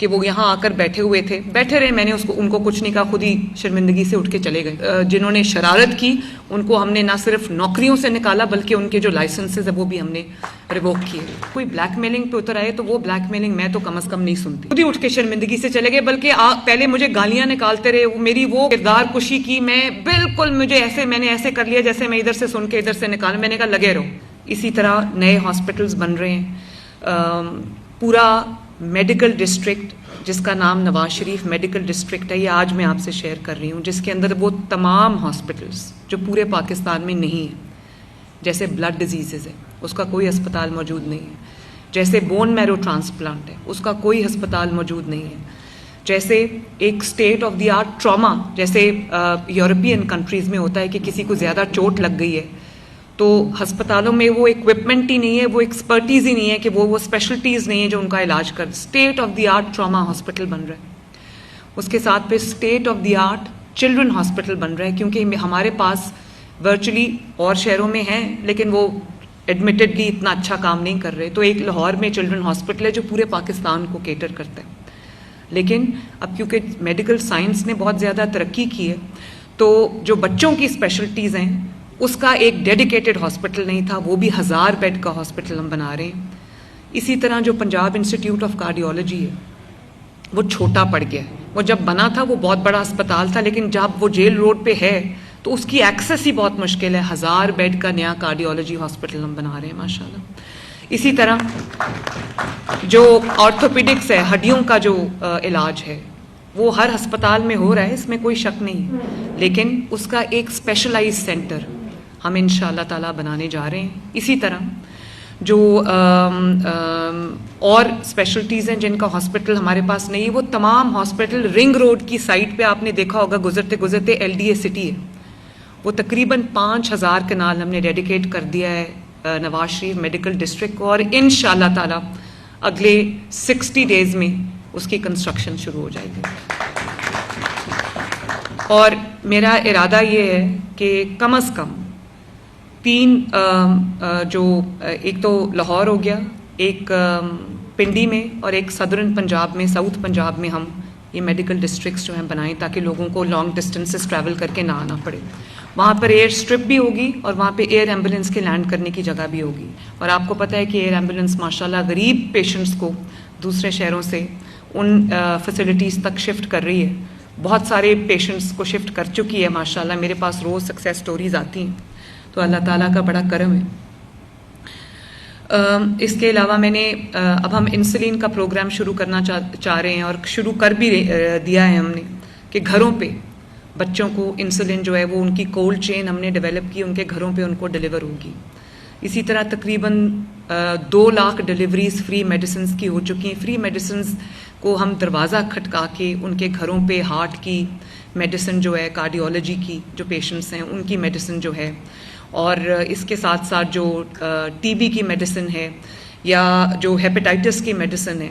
کہ وہ یہاں آ کر بیٹھے ہوئے تھے, بیٹھے رہے, میں نے ان کو کچھ نہیں کہا, خود ہی شرمندگی سے اٹھ کے چلے گئے. جنہوں نے شرارت کی ان کو ہم نے نہ صرف نوکریوں سے نکالا بلکہ ان کے جو لائسنسز ہیں وہ بھی ہم نے ریووک کیے. کوئی بلیک میلنگ پہ اتر آئے تو وہ بلیک میلنگ میں تو کم از کم نہیں سنتی. خود ہی اٹھ کے شرمندگی سے چلے گئے, بلکہ پہلے مجھے گالیاں نکالتے رہے, میری وہ کردار کشی کی, میں بالکل میں نے ایسے کر لیا جیسے میں ادھر سے سن کے ادھر سے نکالا. میں نے کہا لگے رہو. اسی طرح نئے ہاسپٹلز بن رہے ہیں, پورا میڈیکل ڈسٹرکٹ جس کا نام نواز شریف میڈیکل ڈسٹرکٹ ہے, یہ آج میں آپ سے شیئر کر رہی ہوں, جس کے اندر وہ تمام ہاسپٹلز جو پورے پاکستان میں نہیں ہیں. جیسے بلڈ ڈیزیزز ہے, اس کا کوئی ہسپتال موجود نہیں ہے. جیسے بون میرو ٹرانسپلانٹ ہے, اس کا کوئی ہسپتال موجود نہیں ہے. جیسے ایک state of the art trauma, جیسے یورپین کنٹریز میں ہوتا ہے کہ کسی کو زیادہ چوٹ لگ گئی ہے تو ہسپتالوں میں وہ اکوپمنٹ ہی نہیں ہے, وہ ایکسپرٹیز ہی نہیں ہے, کہ وہ اسپیشلٹیز نہیں ہے جو ان کا علاج کر. State of the art trauma hospital بن رہا ہے. اس کے ساتھ پہ state of the art children hospital بن رہا ہے, کیونکہ ہمارے پاس ورچولی اور شہروں میں ہیں لیکن وہ ایڈمیٹڈلی اتنا اچھا کام نہیں کر رہے. تو ایک لاہور میں چلڈرن ہاسپٹل ہے جو پورے پاکستان کو کیٹر کرتا ہے. لیکن اب کیونکہ میڈیکل سائنس نے بہت زیادہ ترقی کی ہے تو جو بچوں کی اسپیشلٹیز ہیں اس کا ایک ڈیڈیکیٹڈ ہاسپٹل نہیں تھا, وہ بھی 1000 بیڈ کا ہاسپٹل ہم بنا رہے ہیں. اسی طرح جو پنجاب انسٹیٹیوٹ آف کارڈیولوجی ہے وہ چھوٹا پڑ گیا ہے. وہ جب بنا تھا وہ بہت بڑا اسپتال تھا, لیکن جب وہ جیل روڈ پہ ہے تو اس کی ایکسیس ہی بہت مشکل ہے. 1000 بیڈ کا نیا کارڈیولوجی ہاسپٹل ہم بنا رہے ہیں ماشاءاللہ. اسی طرح جو آرتھوپیڈکس ہے, ہڈیوں کا جو علاج ہے, وہ ہر ہسپتال میں ہو رہا ہے, اس میں کوئی شک نہیں, لیکن اس کا ایک اسپیشلائز سینٹر ہم انشاءاللہ تعالیٰ بنانے جا رہے ہیں. اسی طرح جو اور اسپیشلٹیز ہیں جن کا ہاسپٹل ہمارے پاس نہیں ہے, وہ تمام ہاسپٹل رنگ روڈ کی سائٹ پہ آپ نے دیکھا ہوگا گزرتے گزرتے LDA سٹی ہے, وہ تقریباً 5000 کنال ہم نے ڈیڈیکیٹ کر دیا ہے نواز شریف میڈیکل ڈسٹرکٹ کو, اور انشاءاللہ تعالیٰ اگلے 60 ڈیز میں اس کی کنسٹرکشن شروع ہو جائے گی. اور میرا ارادہ یہ ہے کہ کم از کم 3 جو ایک تو لاہور ہو گیا, ایک پنڈی میں اور ایک صدرن پنجاب میں, ساؤتھ پنجاب میں ہم یہ میڈیکل ڈسٹرکٹس جو ہیں بنائیں تاکہ لوگوں کو لانگ ڈسٹینسز ٹریول کر کے نہ آنا پڑے. وہاں پر ایئر اسٹرپ بھی ہوگی اور وہاں پہ ایئر ایمبولینس کے لینڈ کرنے کی جگہ بھی ہوگی. اور آپ کو پتہ ہے کہ ایئر ایمبولینس ماشاءاللہ غریب پیشنٹس کو دوسرے شہروں سے ان فیسلٹیز تک شفٹ کر رہی ہے. بہت سارے پیشنٹس کو شفٹ کر چکی ہے ماشاءاللہ, میرے پاس روز سکسیس سٹوریز آتی ہیں, تو اللہ تعالیٰ کا بڑا کرم ہے. اس کے علاوہ میں نے اب ہم انسولین کا پروگرام شروع کرنا چاہ رہے ہیں, اور شروع کر بھی دیا ہے ہم نے, کہ گھروں پہ بچوں کو انسولین جو ہے وہ ان کی کولڈ چین ہم نے ڈیولپ کی, ان کے گھروں پہ ان کو ڈیلیور ہوگی. اسی طرح تقریباً 2 لاکھ ڈیلیوریز فری میڈیسنز کی ہو چکی ہیں. فری میڈیسنز کو ہم دروازہ کھٹکا کے ان کے گھروں پہ ہارٹ کی میڈیسن جو ہے, کارڈیولوجی کی جو پیشنٹس ہیں ان کی میڈیسن جو ہے, اور اس کے ساتھ ساتھ جو TB کی میڈیسن ہے, یا جو ہیپیٹائٹس کی میڈیسن ہے,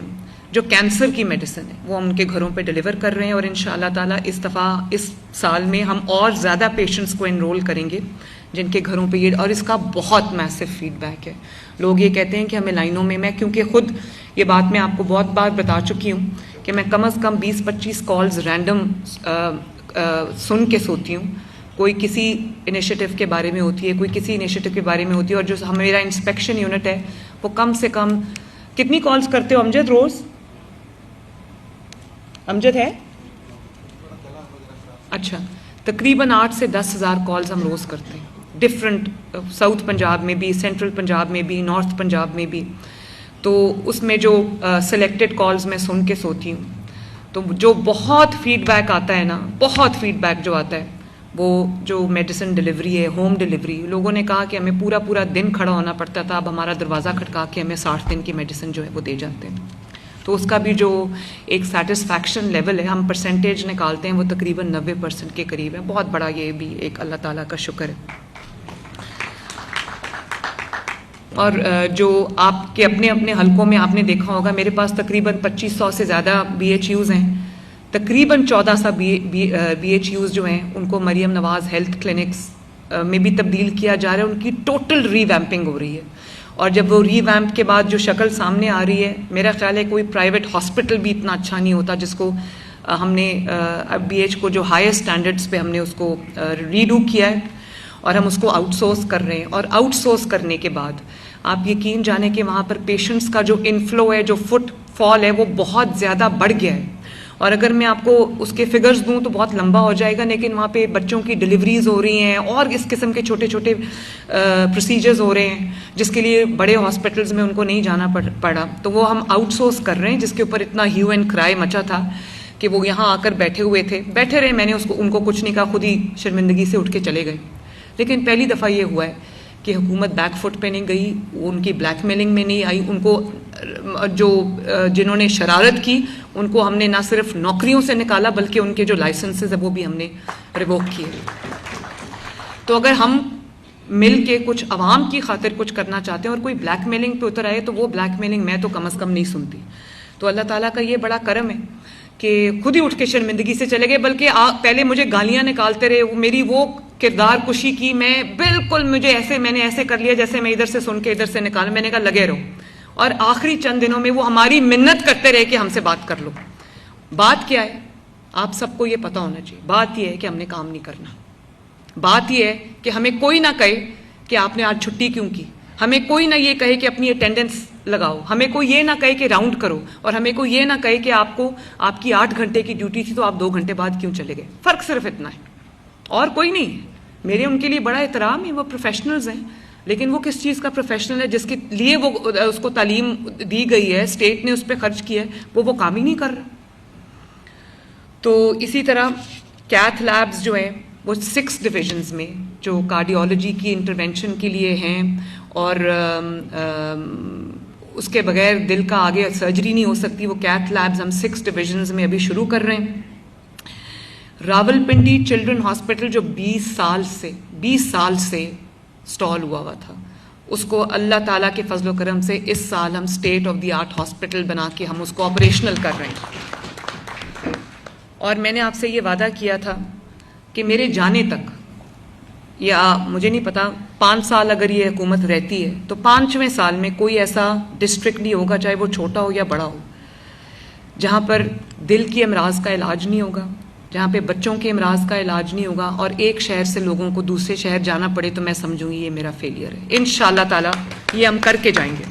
جو کینسر کی میڈیسن ہے, وہ ہم ان کے گھروں پہ ڈیلیور کر رہے ہیں. اور انشاءاللہ تعالیٰ اس دفعہ اس سال میں ہم اور زیادہ پیشنٹس کو انرول کریں گے جن کے گھروں پہ یہ, اور اس کا بہت میسو فیڈ بیک ہے. لوگ یہ کہتے ہیں کہ ہمیں لائنوں میں, کیونکہ خود یہ بات میں آپ کو بہت بار بتا چکی ہوں کہ میں کم از کم 20-25 کالز رینڈم سن کے سوتی ہوں. کوئی کسی انیشیٹو کے بارے میں ہوتی ہے, کوئی کسی انیشیٹو کے بارے میں ہوتی ہے, اور جو میرا انسپیکشن یونٹ ہے وہ کم سے کم کتنی کالز کرتے ہو امجد روز؟ امجد ہے اچھا, تقریباً 8 سے 10 ہزار کالز ہم روز کرتے ہیں, ڈفرینٹ, ساؤتھ پنجاب میں بھی, سینٹرل پنجاب میں بھی, نارتھ پنجاب میں بھی. تو اس میں جو سلیکٹڈ کالز میں سن کے سوتی ہوں, تو جو بہت فیڈ بیک آتا ہے نا, بہت فیڈ بیک جو آتا ہے, وہ جو میڈیسن ڈیلیوری ہے, ہوم ڈیلیوری, لوگوں نے کہا کہ ہمیں پورا دن کھڑا ہونا پڑتا تھا, اب ہمارا دروازہ کھٹکا کے ہمیں 60 دن کی میڈیسن جو ہے وہ دے جاتے ہیں. تو اس کا بھی جو ایک سیٹسفیکشن لیول ہے, ہم پرسنٹیج نکالتے ہیں, وہ تقریباً 90% کے قریب ہے. بہت بڑا یہ بھی ایک اللہ تعالیٰ کا شکر ہے. اور جو آپ کے اپنے اپنے حلقوں میں آپ نے دیکھا ہوگا, میرے پاس تقریباً 2500 سے زیادہ BHUs ہیں. تقریباً 1400 BHUs جو ہیں ان کو مریم نواز ہیلتھ کلینکس میں بھی تبدیل کیا جا رہا ہے, ان کی ٹوٹل ری ویمپنگ ہو رہی ہے. اور جب وہ ریویمپ کے بعد جو شکل سامنے آ رہی ہے، میرا خیال ہے کوئی پرائیویٹ ہاسپٹل بھی اتنا اچھا نہیں ہوتا جس کو ہم نے بی ایچ کو جو ہائر سٹینڈرڈز پہ ہم نے اس کو ریڈو کیا ہے اور ہم اس کو آؤٹ سورس کر رہے ہیں. اور آؤٹ سورس کرنے کے بعد آپ یقین جانیں کہ وہاں پر پیشنٹس کا جو انفلو ہے، جو فٹ فال ہے، وہ بہت زیادہ بڑھ گیا ہے. اور اگر میں آپ کو اس کے فگرز دوں تو بہت لمبا ہو جائے گا، لیکن وہاں پہ بچوں کی ڈلیوریز ہو رہی ہیں اور اس قسم کے چھوٹے چھوٹے پروسیجرز ہو رہے ہیں جس کے لیے بڑے ہاسپٹلز میں ان کو نہیں جانا پڑا. تو وہ ہم آؤٹ سورس کر رہے ہیں، جس کے اوپر اتنا ہیو اینڈ کرائے مچا تھا کہ وہ یہاں آ کر بیٹھے رہے. میں نے ان کو کچھ نہیں کہا، خود ہی شرمندگی سے اٹھ کے چلے گئے. لیکن پہلی دفعہ یہ ہوا ہے کہ حکومت بیک فٹ پہ نہیں گئی، ان کی بلیک میلنگ میں نہیں آئی. ان کو جنہوں نے شرارت کی ان کو ہم نے نہ صرف نوکریوں سے نکالا بلکہ ان کے جو لائسنسز ہیں وہ بھی ہم نے ریووک کیے. تو اگر ہم مل کے کچھ عوام کی خاطر کچھ کرنا چاہتے ہیں اور کوئی بلیک میلنگ پہ اتر آئے تو وہ بلیک میلنگ میں تو کم از کم نہیں سنتی. تو اللہ تعالیٰ کا یہ بڑا کرم ہے کہ خود ہی اٹھ کے شرمندگی سے چلے گئے. بلکہ پہلے مجھے گالیاں نکالتے رہے، میری وہ کردار کشی کی، میں بالکل میں نے ایسے کر لیا جیسے میں ادھر سے سن کے ادھر سے نکالا. میں نے کہا لگے رہو. اور آخری چند دنوں میں وہ ہماری منت کرتے رہے کہ ہم سے بات کر لو. بات کیا ہے آپ سب کو یہ پتا ہونا چاہیے. بات یہ ہے کہ ہم نے کام نہیں کرنا. بات یہ ہے کہ ہمیں کوئی نہ کہے کہ آپ نے آج چھٹی کیوں کی، ہمیں کوئی نہ یہ کہے کہ اپنی اٹینڈنس لگاؤ، ہمیں کوئی یہ نہ کہے کہ راؤنڈ کرو، اور ہمیں کوئی یہ نہ کہے کہ آپ کی 8 گھنٹے کی ڈیوٹی تھی تو آپ 2 گھنٹے بعد کیوں چلے گئے. فرق صرف اتنا ہے اور کوئی نہیں ہے. میرے ان کے لیے بڑا احترام ہے، وہ پروفیشنلز ہیں. لیکن وہ کس چیز کا پروفیشنل ہے؟ جس کے لیے وہ اس کو تعلیم دی گئی ہے، اسٹیٹ نے اس پہ خرچ کیا ہے، وہ کام ہی نہیں کر رہا. تو اسی طرح کیتھ لیبز جو ہیں وہ 6 ڈویژنز میں جو کارڈیالوجی کی انٹرونشن کے لیے ہیں، اور اس کے بغیر دل کا آگے سرجری نہیں ہو سکتی، وہ کیتھ لیبز ہم 6 ڈویژنز میں ابھی شروع کر رہے ہیں. راولپنڈی چلڈرن ہاسپٹل جو 20 سال سے سٹال ہوا تھا، اس کو اللہ تعالیٰ کے فضل و کرم سے اس سال ہم state of the art hospital بنا کے ہم اس کو آپریشنل کر رہے ہیں. اور میں نے آپ سے یہ وعدہ کیا تھا کہ میرے جانے تک، یا مجھے نہیں پتا 5 سال اگر یہ حکومت رہتی ہے تو 5ویں سال میں کوئی ایسا ڈسٹرکٹ نہیں ہوگا، چاہے وہ چھوٹا ہو یا بڑا ہو، جہاں پر دل کی امراض کا علاج نہیں ہوگا، جہاں پہ بچوں کے امراض کا علاج نہیں ہوگا، اور ایک شہر سے لوگوں کو دوسرے شہر جانا پڑے تو میں سمجھوں گی یہ میرا فیلئر ہے. انشاءاللہ تعالی یہ ہم کر کے جائیں گے.